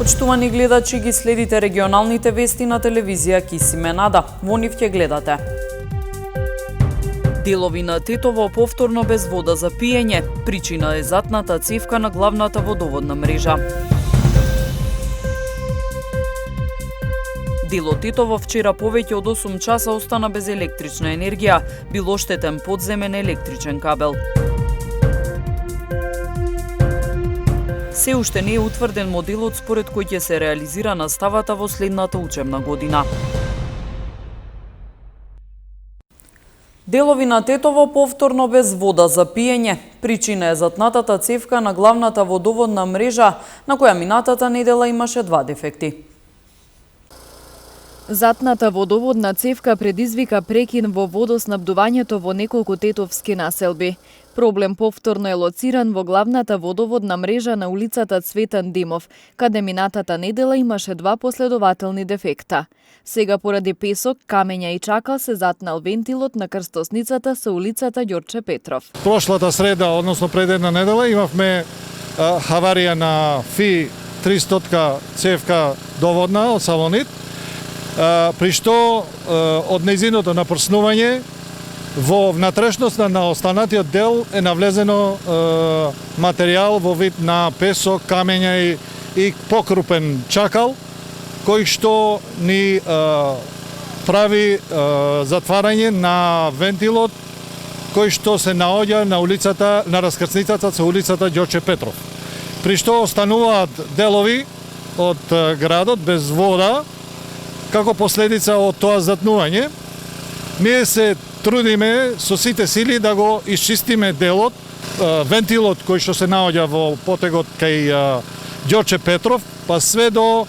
Почитувани гледачи, ги следите регионалните вести на телевизија Кисиме Нада. Во нив ќе гледате: делови на Тетово повторно без вода за пиење. Причина е затната цевка на главната водоводна мрежа. Дело Тетово вчера повеќе од 8 часа остана без електрична енергија. Бил оштетен подземен електричен кабел. Се уште не е утврден моделот според кој ќе се реализира наставата во следната учебна година. Делови на Тетово повторно без вода за пиење. Причина е затнатата цевка на главната водоводна мрежа, на која минатата недела имаше 2 дефекти. Затната водоводна цевка предизвика прекин во водоснабдувањето во неколку тетовски населби. Проблем повторно е лоциран во главната водоводна мрежа на улицата Цветан Димов, каде минатата недела имаше 2 последователни дефекта. Сега поради песок, камења и чакал се затнал вентилот на крстосницата со улицата Ѓорче Петров. Прошлата среда, односно пред една недела, имавме хаварија на ФИ 300 цевка доводна од Салонит, при што од нејзиното напрснување во внатрешноста на останатиот дел е навлезено материјал во вид на песок, камења и покрупен чакал, кој што ни прави затварање на вентилот кој што се наоѓа на улицата, на раскрсницата со улицата Ѓорче Петров. При што остануваат делови од градот без вода, како последица од тоа затнување. Ние се трудиме со сите сили да го исчистиме делот, вентилот кој што се наоѓа во потегот кај Ѓорче Петров, па све до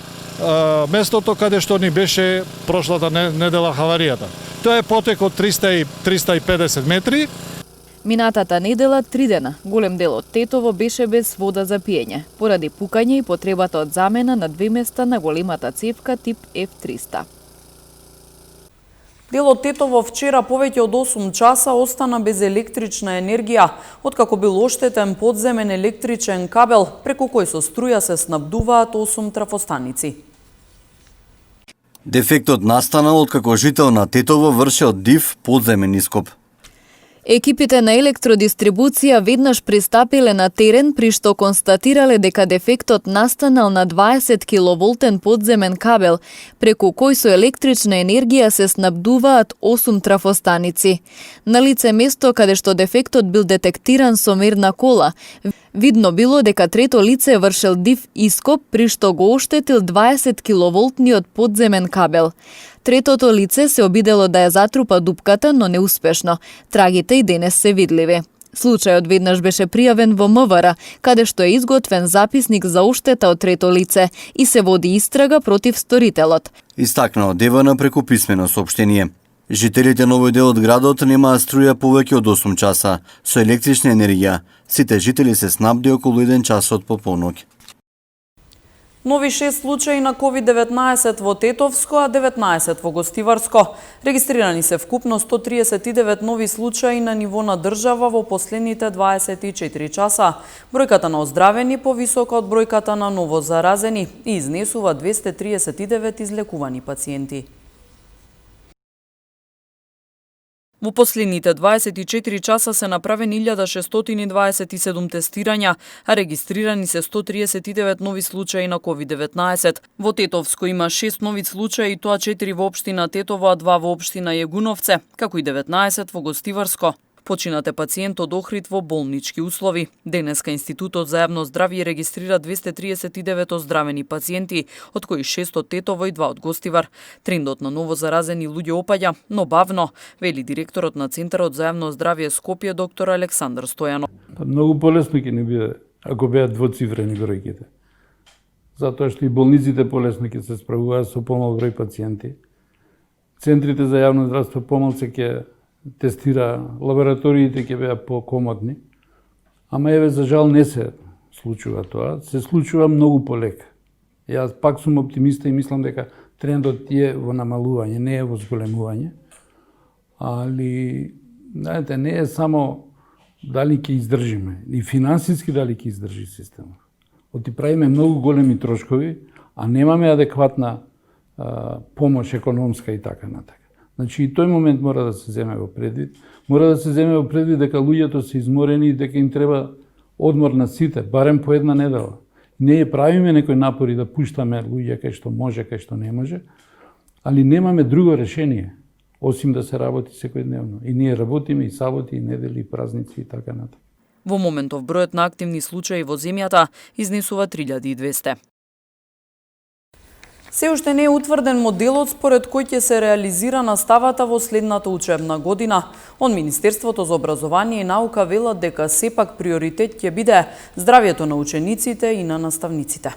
местото каде што ни беше прошлата недела хаваријата. Тоа е потек од 350 метри. Минатата недела 3 дена голем дел од Тетово беше без вода за пиење, поради пукање и потребата од замена на 2 места на големата цевка тип F300. Делот Тетово вчера повеќе од 8 часа остана без електрична енергија, откако бил оштетен подземен електричен кабел, преку кој со струја се снабдуваат 8 трафостаници. Дефектот настанал откако жител на Тетово вршел див подземен ископ. Екипите на електродистрибуција веднаш пристапиле на терен, при што констатирале дека дефектот настанал на 20 киловолтен подземен кабел, преку кој со електрична енергија се снабдуваат 8 трафостаници. На лице место каде што дефектот бил детектиран со мерна кола, видно било дека трето лице вршел див ископ, при што го оштетил 20 киловолтниот подземен кабел. Третото лице се обидело да ја затрупа дупката, но неуспешно. Трагите и денес се видливи. Случајот веднаш беше пријавен во МВР, каде што е изготвен записник за уштета од трето лице и се води истрага против сторителот. Истакна од Девана преку писмено соопштение. Жителите на овој дел од градот немаат струја повеќе од 8 часа со електрична енергија. Сите жители се снабди околу 1 часот по полноќ. Нови 6 случаи на COVID-19 во Тетовско, а 19 во Гостиварско. Регистрирани се вкупно 139 нови случаи на ниво на држава во последните 24 часа. Бројката на оздравени повисока од бројката на ново заразени и изнесува 239 излекувани пациенти. Во последните 24 часа се направени 1627 тестирања, а регистрирани се 139 нови случаи на COVID-19. Во Тетовско има 6 нови случаи, тоа 4 во општина Тетово, а 2 во општина Јегуновце, како и 19 во Гостиварско. Починат е пациент од Охрид во болнички услови. Денеска Институтот за јавно здравје регистрира 239 оздравени пациенти, од кои 6 од Тетово и 2 од Гостивар. Трендот на ново заразени луѓе опаѓа, но бавно, вели директорот на Центарот за јавно здравје Скопје доктор Александар Стојанов. Многу полесно ќе не биде ако беа двоцифрени бројките. Затоа што и болниците полесно ќе се справуваат со помал број пациенти. Центрите за јавно здравство помалку ќе тестира, лабораториите ќе беа покомодни, ама еве за жал не се случува тоа, се случува многу полека. Јас пак сум оптимиста и мислам дека трендот е во намалување, не е во зголемување, али знаете, не е само дали ќе издржиме, и финансиски дали ќе издржи системот. Оти правиме многу големи трошкови, а немаме адекватна помош економска и така натака. Значи и тој момент мора да се земе во предвид. Мора да се земе во предвид дека луѓето се изморени и дека им треба одмор на сите, барем по една недела. Не правиме некои напори да пуштаме луѓе кај што може, кај што не може, али немаме друго решение, осим да се работи секојдневно. И ние работиме и саботи, и недели, и празници и така натака. Во моментов бројот на активни случаи во земјата изнесува 3200. Се уште не е утврден моделот според кој ќе се реализира наставата во следната учебна година. Од Министерството за образование и наука велат дека сепак приоритет ќе биде здравјето на учениците и на наставниците.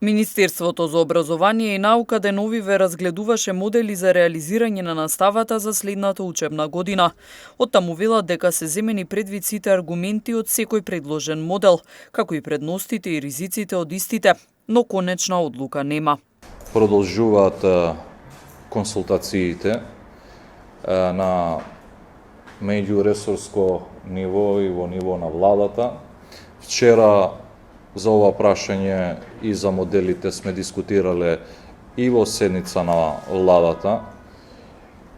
Министерството за образование и наука деновиве разгледуваше модели за реализирање на наставата за следната учебна година. Оттаму велат дека се земени предвид сите аргументи од секој предложен модел, како и предностите и ризиците од истите, но конечна одлука нема. Продолжуваат консултациите на меѓуресорско ниво и во ниво на владата. Вчера за ова прашање и за моделите сме дискутирале и во седница на владата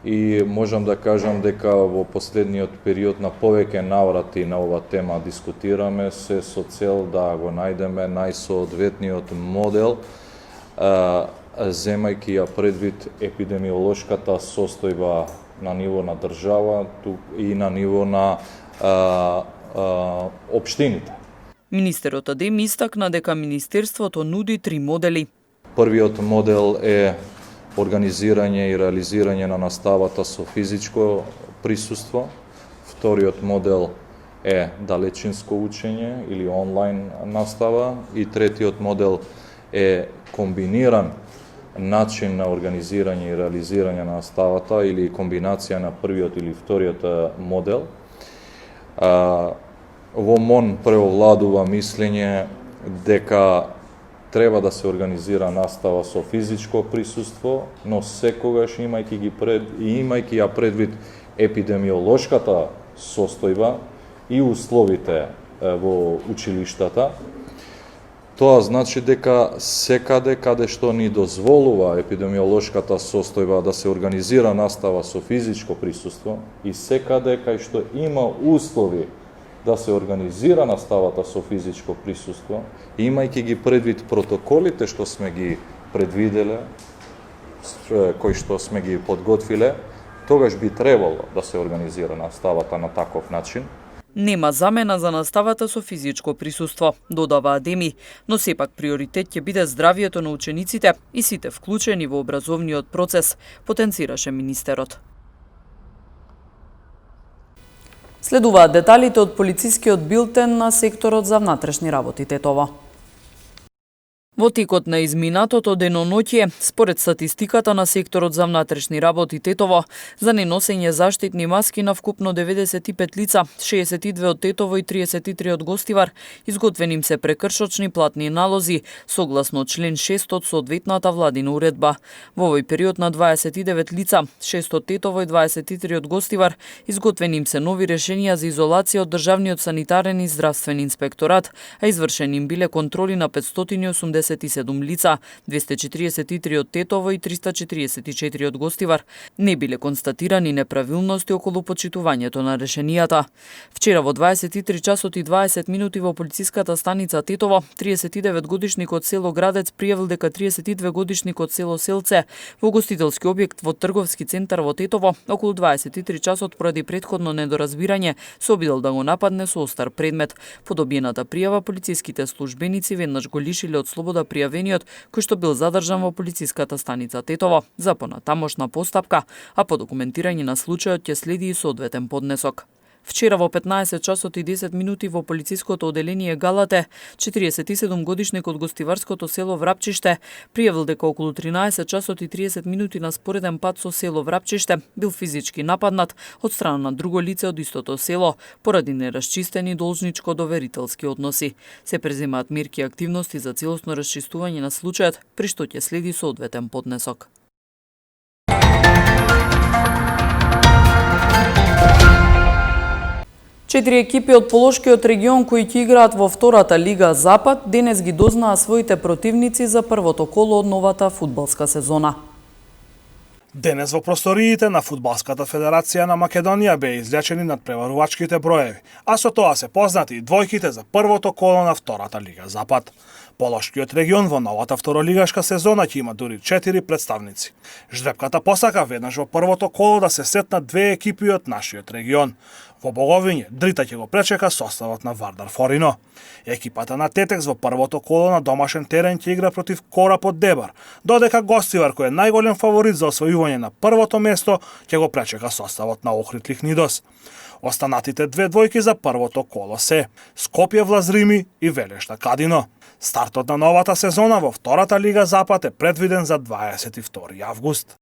и можам да кажам дека во последниот период на повеќе наврати на ова тема дискутираме се со цел да го најдеме најсоодветниот модел, земајќи ја предвид епидемиолошката состојба на ниво на држава и на ниво на општините. Министерот Адем истакна дека Министерството нуди 3 модели. Првиот модел е организирање и реализирање на наставата со физичко присуство. Вториот модел е далечинско учење или онлайн настава. И третиот модел е комбиниран начин на организирање и реализирање на наставата или комбинација на првиот или вториот модел. Во МОН преовладува мислење дека треба да се организира настава со физичко присуство, но секогаш имајќи ја предвид епидемиолошката состојба и условите во училиштата. Тоа значи дека секаде каде што ни дозволува епидемиолошката состојба да се организира настава со физичко присуство и секаде кај што има услови да се организира наставата со физичко присуство, имајќи ги предвид протоколите што сме ги предвиделе, кои што сме ги подготвиле, тогаш би требало да се организира наставата на таков начин. Нема замена за наставата со физичко присуство, додава Адеми, но сепак приоритет ќе биде здравјето на учениците и сите вклучени во образовниот процес, потенцираше министерот. Следуваат деталите од полицискиот билтен на секторот за внатрешни работи Тетово. Во текот на изминатото деноноќие, според статистиката на секторот за внатрешни работи Тетово, за неносење заштитни маски на вкупно 95 лица, 62 од Тетово и 33 од Гостивар, изготвени им се прекршочни платни налози, согласно член 6 од соодветната владина уредба. Во овој период на 29 лица, 6 од Тетово и 23 од Гостивар, изготвени им се нови решенија за изолација од Државниот санитарен и здравствен инспекторат, а извршени им биле контроли на 587 лица, 243 од Тетово и 344 од Гостивар. Не биле констатирани неправилности околу почитувањето на решенијата. Вчера во 23 часот и 20 минути во полициската станица Тетово, 39 годишникот село Градец пријавил дека 32 годишникот село Селце во гостителски објект во трговски центар во Тетово околу 23 часот поради претходно недоразбирање се обидел да го нападне со остар предмет. По добиената пријава полициските службеници веднаш го лишиле од слобода пријавениот, кој што бил задржан во полициската станица Тетово за понатамошна постапка, а по документирање на случајот ќе следи и соодветен поднесок. Вчера во 15 часот и 10 минути во полициското оделение Галате, 47 годишник од гостиварското село Врапчиште пријавил дека околу 13 часот и 30 минути на спореден пат со село Врапчиште бил физички нападнат од страна на друго лице од истото село поради нерасчистени должничко-доверителски односи. Се преземаат мерки и активности за целосно расчистување на случајот, при што ќе следи соодветен поднесок. 4 екипи од Полошкиот регион кои ќе играат во втората лига Запад денес ги дознаа своите противници за првото коло од новата фудбалска сезона. Денес во просториите на Фудбалската федерација на Македонија беа излечени надпреварувачките броеви, а со тоа се познати и двојките за првото коло на втората лига Запад. Полошкиот регион во новата второлигашка сезона ќе има дури 4 представници. Ждрепката посака веднаш во првото коло да се сетнат две екипи од нашиот регион. Во Боговиње, Дрита ќе го пречека составот на Вардар Форино. Екипата на Тетекс во првото коло на домашен терен ќе игра против Корап од Дебар, додека Гостивар, кој е најголем фаворит за освојување на првото место, ќе го пречека составот на Охрид Лихнидос. Останатите две двојки за првото коло се Скопје Влазрими и Велешта Кадино. Стартот на новата сезона во втората лига Запад е предвиден за 22 август.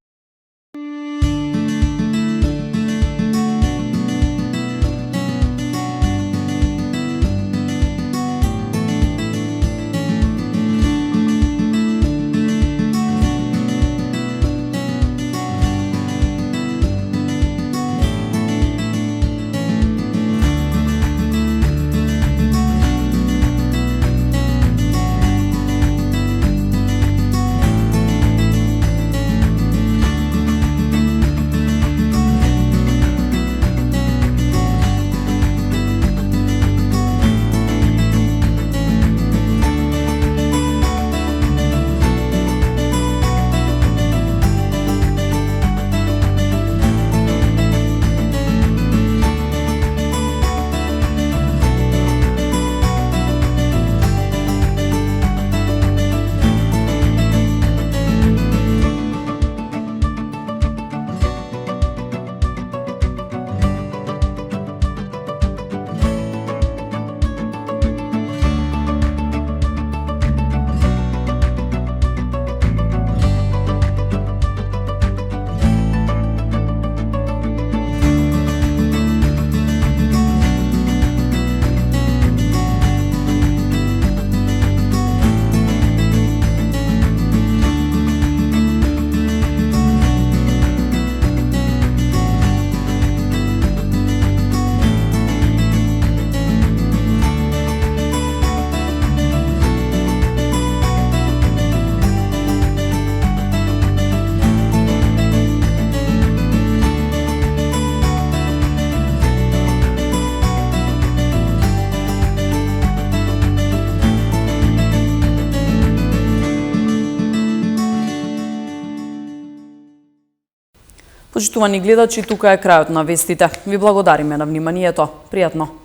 Почитувани гледачи, тука е крајот на вестите. Ви благодариме на вниманието. Пријатно.